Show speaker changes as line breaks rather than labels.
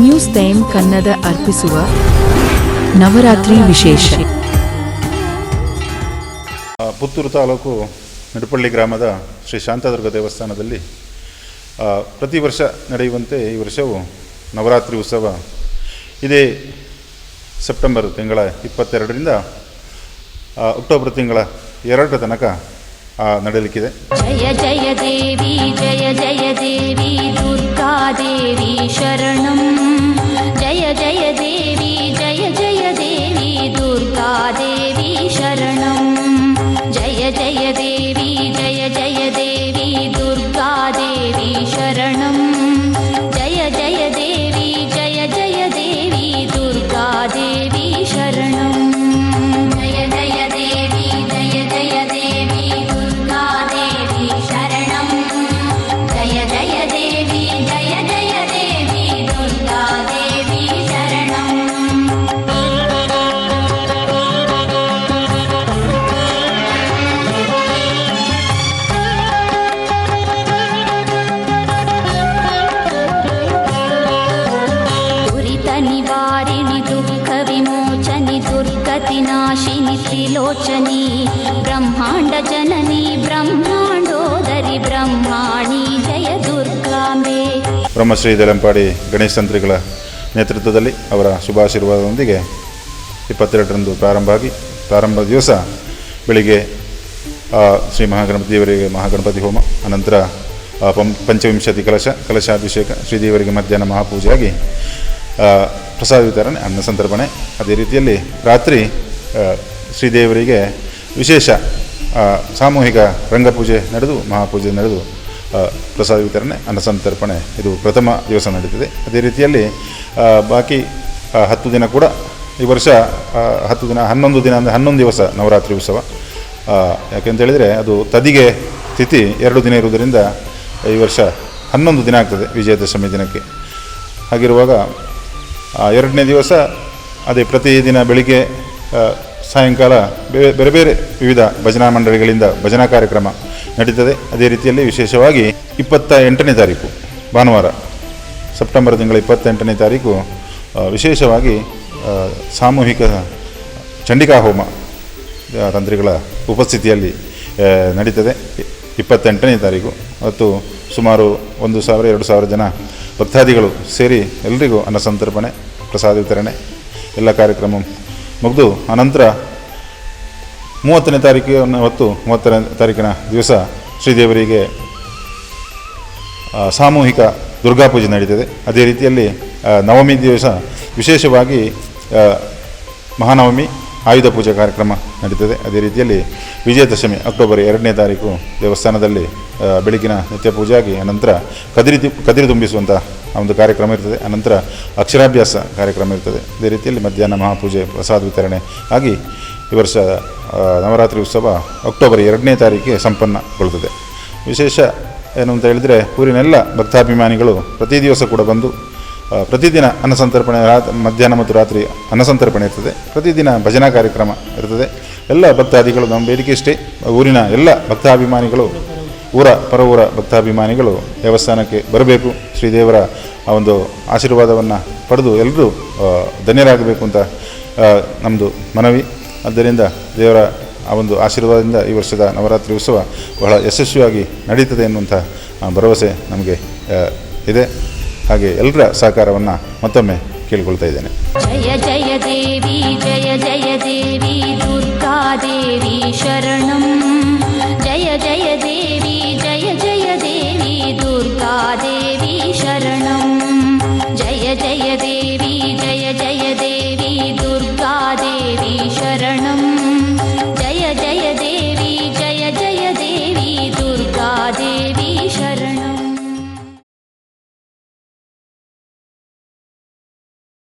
News time Kannada ಅರ್ಪಿಸುವ ನವರಾತ್ರಿ ವಿಶೇಷ.
ಪುತ್ತೂರು ತಾಲೂಕು ನಡುಪಳ್ಳಿ ಗ್ರಾಮದ ಶ್ರೀ ಶಾಂತದುರ್ಗ ದೇವಸ್ಥಾನದಲ್ಲಿ ಪ್ರತಿ ವರ್ಷ ನಡೆಯುವಂತೆ ಈ ವರ್ಷವೂ ನವರಾತ್ರಿ ಉತ್ಸವ ಇದೇ ಸೆಪ್ಟೆಂಬರ್ ತಿಂಗಳ 22ರಿಂದ ಅಕ್ಟೋಬರ್ ತಿಂಗಳ 2 ತನಕ ನಡೆಯಲಿಕ್ಕಿದೆ.
ಜಯ ಜಯ ದೇವಿ ಜಯ ಜಯ ದೇವಿ ದುರ್ಗಾ ದೇವಿ ಶರಣಂ. ಜಯ ಜಯ ದೇವಿ ಜಯ ಜಯ ದೇವಿ ದುರ್ಗಾ ದೇವಿ ಶರಣಂ. ಜಯ ಜಯ ದೇವಿ ಜಯ ಜಯ ದೇವಿ ದುರ್ಗಾ ದೇವಿ ಶರಣಂ. ಜಯ ಜಯ ದೇವಿ ಜಯ ಜಯ ದೇವಿ ದುರ್ಗಾ ದೇವಿ ಶರಣಂ. ಜಯ ಜಯ ದೇವಿ ಜಯ ಜಯ ದೇವಿ ದುರ್ಗಾ ದೇವಿ ಶರಣಂ. ಜಯ ಜಯ ದೇವಿ ಜಯ ಜಯ ದೇವಿ ದುರ್ಗಾ ದೇವಿ ಶರಣಂ. ದುರಿತ ನಿವಾರಿಣಿ ದುಃಖ ವಿಮೋಚನಿ ದುರ್ಗತಿ ನಾಶಿನಿ ತ್ರಿಲೋಚನಿ ಬ್ರಹ್ಮಾಂಡ ಜನನಿ ಬ್ರಹ್ಮಾಂಡೋದರಿ ಬ್ರಹ್ಮಾಣಿ ಜಯ ದುರ್ಗಾಂಬೆ.
ಬ್ರಹ್ಮಶ್ರೀ ದೇಲಂಪಾಡಿ ಗಣೇಶ ತಂತ್ರಿಗಳ ನೇತೃತ್ವದಲ್ಲಿ ಅವರ ಶುಭಾಶೀರ್ವಾದದೊಂದಿಗೆ 22ರಂದು ಪ್ರಾರಂಭ ದಿವಸ ಬೆಳಿಗ್ಗೆ ಶ್ರೀ ಮಹಾಗಣಪತಿ ದೇವರಿಗೆ ಮಹಾಗಣಪತಿ ಹೋಮ, ಅನಂತರ ಪಂಚವಿಂಶತಿ ಕಲಶಾಭಿಷೇಕ, ಶ್ರೀದೇವರಿಗೆ ಮಧ್ಯಾಹ್ನ ಮಹಾಪೂಜೆಯಾಗಿ ಪ್ರಸಾದ ವಿತರಣೆ, ಅನ್ನ ಸಂತರ್ಪಣೆ. ಅದೇ ರೀತಿಯಲ್ಲಿ ರಾತ್ರಿ ಶ್ರೀದೇವರಿಗೆ ವಿಶೇಷ ಸಾಮೂಹಿಕ ರಂಗಪೂಜೆ ನಡೆದು ಮಹಾಪೂಜೆ ನಡೆದು ಪ್ರಸಾದ ವಿತರಣೆ, ಅನ್ನ ಸಂತರ್ಪಣೆ ಇದು ಪ್ರಥಮ ದಿವಸ ನಡೀತದೆ. ಅದೇ ರೀತಿಯಲ್ಲಿ ಬಾಕಿ 10 ದಿನ ಕೂಡ ಈ ವರ್ಷ 10 ದಿನ 11 ದಿನ ಅಂದರೆ 11 ದಿವಸ ನವರಾತ್ರಿ ಉತ್ಸವ. ಯಾಕೆಂತೇಳಿದರೆ ಅದು ತದಿಗೆ ತಿಥಿ 2 ದಿನ ಇರುವುದರಿಂದ ಈ ವರ್ಷ 11 ದಿನ ಆಗ್ತದೆ ವಿಜಯದಶಮಿ ದಿನಕ್ಕೆ. ಹಾಗಿರುವಾಗ 2ನೇ ದಿವಸ ಅದೇ ಪ್ರತಿದಿನ ಬೆಳಿಗ್ಗೆ ಸಾಯಂಕಾಲ ಬೇರೆ ಬೇರೆ ವಿವಿಧ ಭಜನಾ ಮಂಡಳಿಗಳಿಂದ ಭಜನಾ ಕಾರ್ಯಕ್ರಮ ನಡೀತದೆ. ಅದೇ ರೀತಿಯಲ್ಲಿ ವಿಶೇಷವಾಗಿ 28ನೇ ತಾರೀಕು ಭಾನುವಾರ ಸೆಪ್ಟೆಂಬರ್ ತಿಂಗಳ 28ನೇ ತಾರೀಕು ವಿಶೇಷವಾಗಿ ಸಾಮೂಹಿಕ ಚಂಡಿಕಾ ಹೋಮ ತಂತ್ರಿಗಳ ಉಪಸ್ಥಿತಿಯಲ್ಲಿ ನಡೀತದೆ. 28ನೇ ತಾರೀಕು ಮತ್ತು ಸುಮಾರು 1,000-2,000 ಜನ ಭಕ್ತಾದಿಗಳು ಸೇರಿ ಎಲ್ಲರಿಗೂ ಅನ್ನ ಸಂತರ್ಪಣೆ, ಪ್ರಸಾದ ವಿತರಣೆ ಎಲ್ಲ ಕಾರ್ಯಕ್ರಮ ಮುಗಿದು ಅನಂತರ 30ನೇ ತಾರೀಕಿನ ದಿವಸ ಶ್ರೀದೇವರಿಗೆ ಸಾಮೂಹಿಕ ದುರ್ಗಾಪೂಜೆ ನಡೀತದೆ. ಅದೇ ರೀತಿಯಲ್ಲಿ ನವಮಿ ದಿವಸ ವಿಶೇಷವಾಗಿ ಮಹಾನವಮಿ ಆಯುಧ ಪೂಜೆ ಕಾರ್ಯಕ್ರಮ ನಡೀತದೆ. ಅದೇ ರೀತಿಯಲ್ಲಿ ವಿಜಯದಶಮಿ ಅಕ್ಟೋಬರ್ 2ನೇ ತಾರೀಕು ದೇವಸ್ಥಾನದಲ್ಲಿ ಬೆಳಗಿನ ನಿತ್ಯ ಪೂಜೆಯಾಗಿ ಅನಂತರ ಕದಿರಿ ತುಂಬಿಸುವಂಥ ಒಂದು ಕಾರ್ಯಕ್ರಮ ಇರ್ತದೆ. ಅನಂತರ ಅಕ್ಷರಾಭ್ಯಾಸ ಕಾರ್ಯಕ್ರಮ ಇರ್ತದೆ. ಅದೇ ರೀತಿಯಲ್ಲಿ ಮಧ್ಯಾಹ್ನ ಮಹಾಪೂಜೆ, ಪ್ರಸಾದ ವಿತರಣೆ ಆಗಿ ಈ ವರ್ಷ ನವರಾತ್ರಿ ಉತ್ಸವ ಅಕ್ಟೋಬರ್ 2ನೇ ತಾರೀಕಿಗೆ ಸಂಪನ್ನಗೊಳ್ಳುತ್ತದೆ. ವಿಶೇಷ ಏನು ಅಂತ ಹೇಳಿದರೆ ಊರಿನೆಲ್ಲ ಭಕ್ತಾಭಿಮಾನಿಗಳು ಪ್ರತಿ ದಿವಸ ಕೂಡ ಬಂದು ಪ್ರತಿದಿನ ಅನ್ನಸಂತರ್ಪಣೆ, ಮಧ್ಯಾಹ್ನ ಮತ್ತು ರಾತ್ರಿ ಅನ್ನಸಂತರ್ಪಣೆ ಇರ್ತದೆ. ಪ್ರತಿದಿನ ಭಜನಾ ಕಾರ್ಯಕ್ರಮ ಇರ್ತದೆ. ಎಲ್ಲ ಭಕ್ತಾದಿಗಳು ನಮ್ಮ ಬೇಡಿಕೆ ಇಷ್ಟೇ, ಊರಿನ ಎಲ್ಲ ಭಕ್ತಾಭಿಮಾನಿಗಳು ಪರವೂರ ಭಕ್ತಾಭಿಮಾನಿಗಳು ದೇವಸ್ಥಾನಕ್ಕೆ ಬರಬೇಕು, ಶ್ರೀದೇವರ ಆ ಒಂದು ಆಶೀರ್ವಾದವನ್ನು ಪಡೆದು ಎಲ್ಲರೂ ಧನ್ಯರಾಗಬೇಕು ಅಂತ ನಮ್ಮದು ಮನವಿ. ಆದ್ದರಿಂದ ದೇವರ ಆ ಒಂದು ಆಶೀರ್ವಾದದಿಂದ ಈ ವರ್ಷದ ನವರಾತ್ರಿ ಉತ್ಸವ ಬಹಳ ಯಶಸ್ವಿಯಾಗಿ ನಡೀತದೆ ಎನ್ನುವಂಥ ಭರವಸೆ ನಮಗೆ ಇದೆ. ಹಾಗೆ ಎಲ್ಲರ ಸಹಕಾರವನ್ನು ಮತ್ತೊಮ್ಮೆ ಕೇಳಿಕೊಳ್ತಾ ಇದ್ದೇನೆ.
ಜಯ ಜಯ ದೇವಿ ಜಯ ಜಯ ದೇವಿ ದುರ್ಗಾ ದೇವಿ ಶರಣಂ.